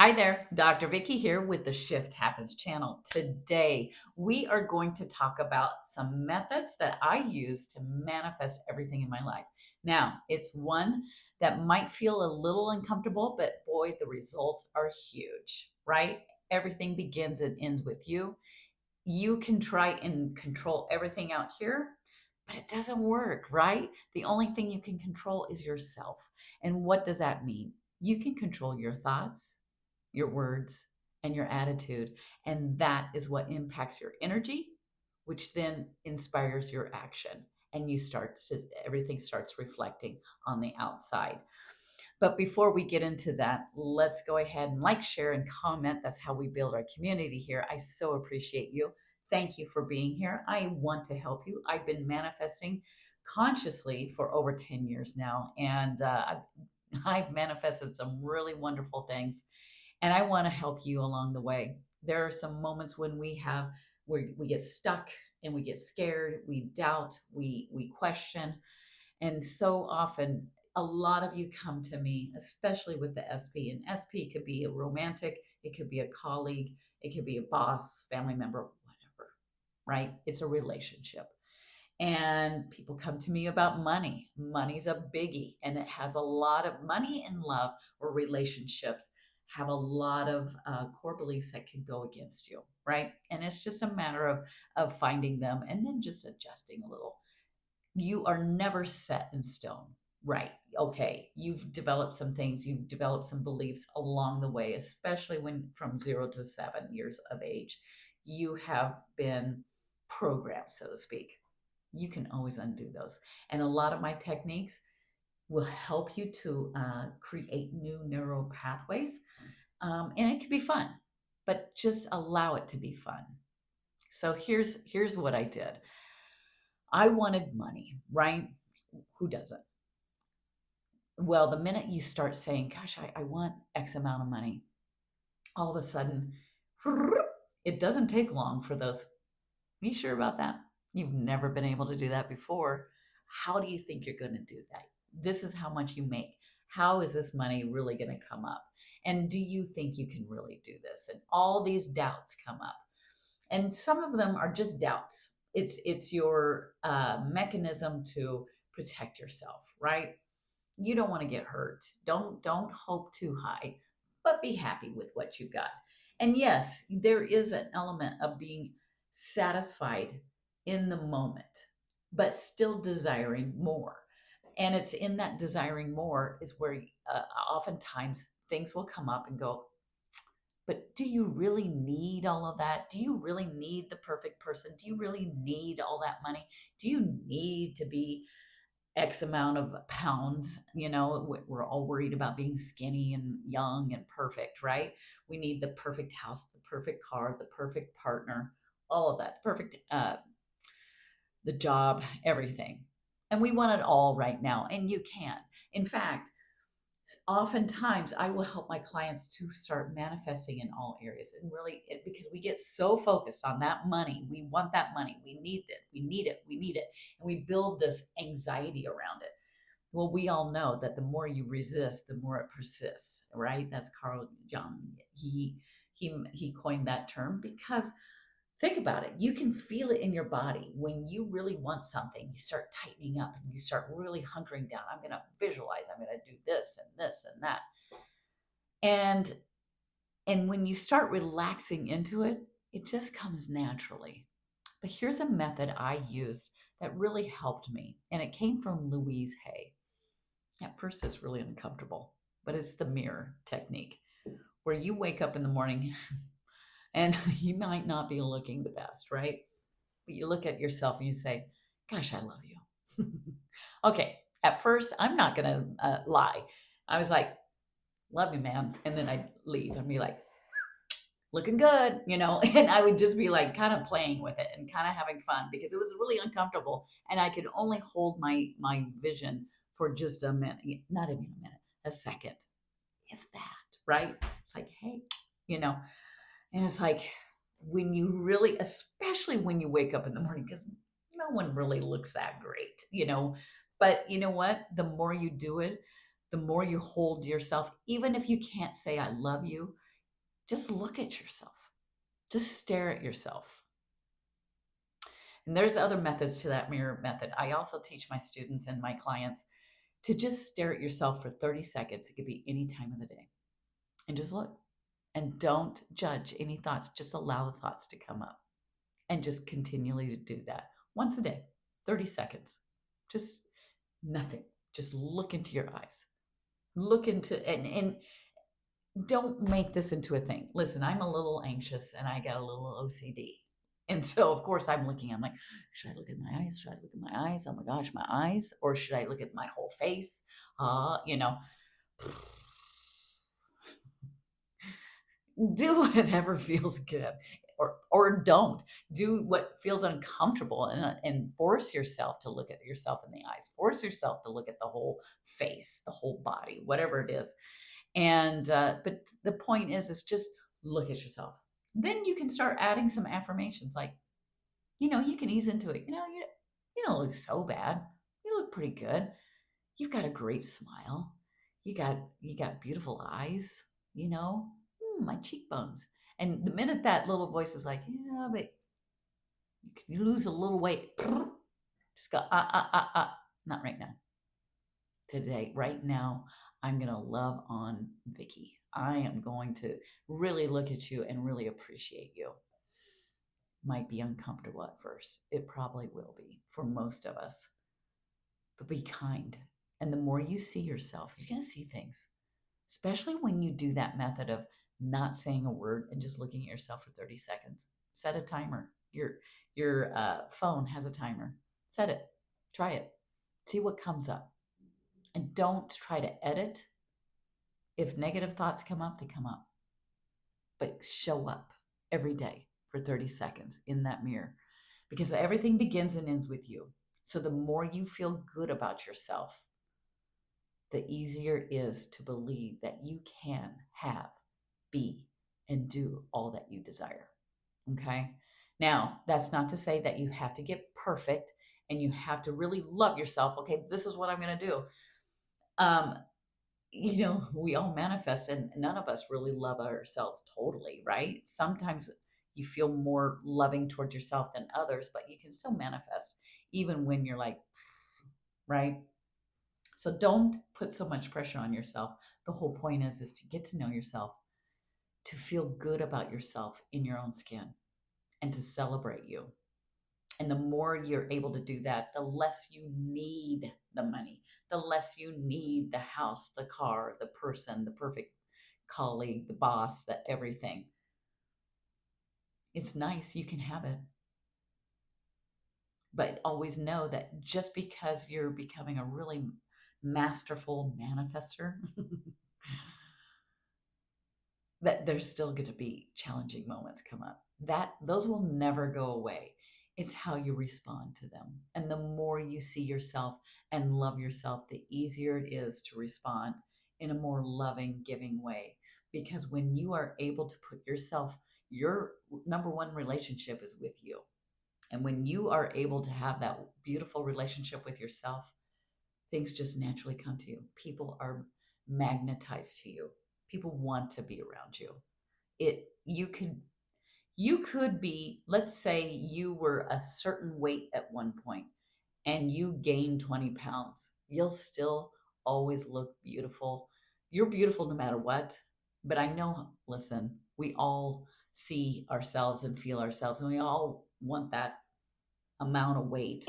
Hi there, Dr. Vicky here with the Shift Happens channel. Today, we are going to talk about some methods that I use to manifest everything in my life. Now, it's one that might feel a little uncomfortable, but boy, the results are huge, right? Everything begins and ends with you. You can try and control everything out here, but it doesn't work, right? The only thing you can control is yourself. And what does that mean? You can control your thoughts, your words, and your attitude. And that is what impacts your energy, which then inspires your action. And everything starts reflecting on the outside. But before we get into that, let's go ahead and like, share, and comment. That's how we build our community here. I so appreciate you. Thank you for being here. I want to help you. I've been manifesting consciously for over 10 years now, and I've manifested some really wonderful things, and I want to help you along the way. There are some moments when we get stuck and we get scared, we doubt, we question, and so often, a lot of you come to me, especially with the SP. And SP could be a romantic, it could be a colleague, it could be a boss, family member, whatever, right? It's a relationship. And people come to me about money. Money's a biggie, and it has a lot of money and love or relationships have a lot of core beliefs that can go against you, right? And it's just a matter of finding them and then just adjusting a little. You are never set in stone, right? Okay, you've developed some things, you've developed some beliefs along the way, especially when from 0 to 7 years of age, you have been programmed, so to speak. You can always undo those. And a lot of my techniques will help you to create new neural pathways. And it can be fun, but just allow it to be fun. So here's what I did. I wanted money, right? Who doesn't? Well, the minute you start saying, gosh, I want X amount of money, all of a sudden, it doesn't take long for those. Are you sure about that? You've never been able to do that before. How do you think you're going to do that? This is how much you make. How is this money really going to come up? And do you think you can really do this? And all these doubts come up. And some of them are just doubts. It's your mechanism to protect yourself, right? You don't want to get hurt. Don't hope too high, but be happy with what you got. And yes, there is an element of being satisfied in the moment, but still desiring more. And it's in that desiring more is where oftentimes things will come up and go, but do you really need all of that? Do you really need the perfect person? Do you really need all that money? Do you need to be X amount of pounds? We're all worried about being skinny and young and perfect, right? We need the perfect house, the perfect car, the perfect partner, all of that, perfect, the job, everything. And we want it all right now, and you can. In fact, oftentimes I will help my clients to start manifesting in all areas, and really because we get so focused on that money. We want that money, we need it, and we build this anxiety around it. Well, we all know that the more you resist, the more it persists, right? That's Carl Jung. He coined that term because think about it. You can feel it in your body. When you really want something, you start tightening up and you start really hunkering down. I'm going to visualize, I'm going to do this and this and that. And when you start relaxing into it, it just comes naturally. But here's a method I used that really helped me, and it came from Louise Hay. At first, it's really uncomfortable, but it's the mirror technique where you wake up in the morning and you might not be looking the best, right? But you look at yourself and you say, gosh, I love you. Okay, at first, I'm not going to lie. I was like, love you, man. And then I'd leave and be like, looking good, and I would just be like kind of playing with it and kind of having fun because it was really uncomfortable. And I could only hold my vision for just a minute, not even a minute, a second, if that, right? It's like, hey, and it's like when you really, especially when you wake up in the morning, because no one really looks that great. But you know what? The more you do it, the more you hold yourself, even if you can't say, I love you, Just look at yourself. Just stare at yourself. And there's other methods to that mirror method. I also teach my students and my clients to just stare at yourself for 30 seconds. It could be any time of the day. And just look. And don't judge any thoughts. Just allow the thoughts to come up. And just continually to do that once a day, 30 seconds. Just nothing. Just look into your eyes. Look into, and don't make this into a thing. Listen, I'm a little anxious and I got a little OCD. And so, of course, I'm like, should I look at my eyes? Should I look at my eyes? Oh my gosh, my eyes. Or should I look at my whole face? Do whatever feels good, or don't. Do what feels uncomfortable, and force yourself to look at yourself in the eyes. Force yourself to look at the whole face, the whole body, whatever it is. And but the point is just look at yourself. Then you can start adding some affirmations, like, you can ease into it. You don't look so bad. You look pretty good. You've got a great smile. You got beautiful eyes. My cheekbones. And the minute that little voice is like, yeah, but you lose a little weight, just go, not right now. Today, right now, I'm going to love on Vicky. I am going to really look at you and really appreciate you. Might be uncomfortable at first. It probably will be for most of us. But be kind. And the more you see yourself, you're going to see things. Especially when you do that method of not saying a word and just looking at yourself for 30 seconds. Set a timer. Your phone has a timer. Set it. Try it. See what comes up. And don't try to edit. If negative thoughts come up, they come up. But show up every day for 30 seconds in that mirror, because everything begins and ends with you. So the more you feel good about yourself, the easier it is to believe that you can have, be, and do all that you desire. Okay? Now, that's not to say that you have to get perfect and you have to really love yourself. Okay, this is what I'm going to do. We all manifest, and none of us really love ourselves totally, right? Sometimes you feel more loving towards yourself than others, but you can still manifest even when you're like, right? So don't put so much pressure on yourself. The whole point is to get to know yourself, to feel good about yourself in your own skin, and to celebrate you. And the more you're able to do that, the less you need the money, the less you need the house, the car, the person, the perfect colleague, the boss, the everything. It's nice, you can have it. But always know that just because you're becoming a really masterful manifester, that there's still going to be challenging moments come up. Those will never go away. It's how you respond to them. And the more you see yourself and love yourself, the easier it is to respond in a more loving, giving way. Because when you are able to put yourself, your number one relationship is with you. And when you are able to have that beautiful relationship with yourself, things just naturally come to you. People are magnetized to you. People want to be around you. You could be, let's say you were a certain weight at one point and you gained 20 pounds. You'll still always look beautiful. You're beautiful no matter what. But I know, listen, we all see ourselves and feel ourselves, and we all want that amount of weight.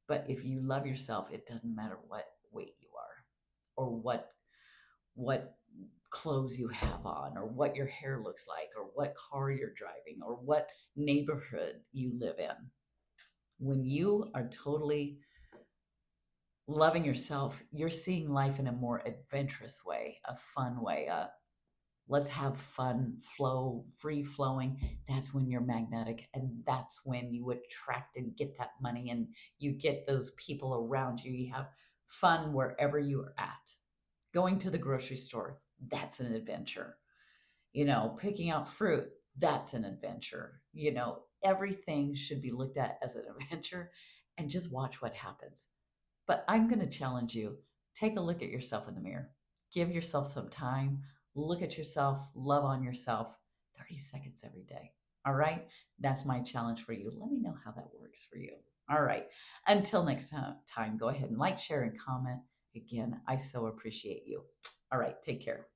But if you love yourself, it doesn't matter what weight you are, or what clothes you have on, or what your hair looks like, or what car you're driving, or what neighborhood you live in. When you are totally loving yourself, you're seeing life in a more adventurous way, a fun way, let's have fun, flow, free flowing. That's when you're magnetic, and that's when you attract and get that money, and you get those people around you. You have fun wherever you are at. Going to the grocery store, that's an adventure. Picking out fruit, that's an adventure. Everything should be looked at as an adventure, and just watch what happens. But I'm going to challenge you. Take a look at yourself in the mirror. Give yourself some time. Look at yourself, love on yourself 30 seconds every day. All right. That's my challenge for you. Let me know how that works for you. All right. Until next time, go ahead and like, share, and comment. Again, I so appreciate you. All right. Take care.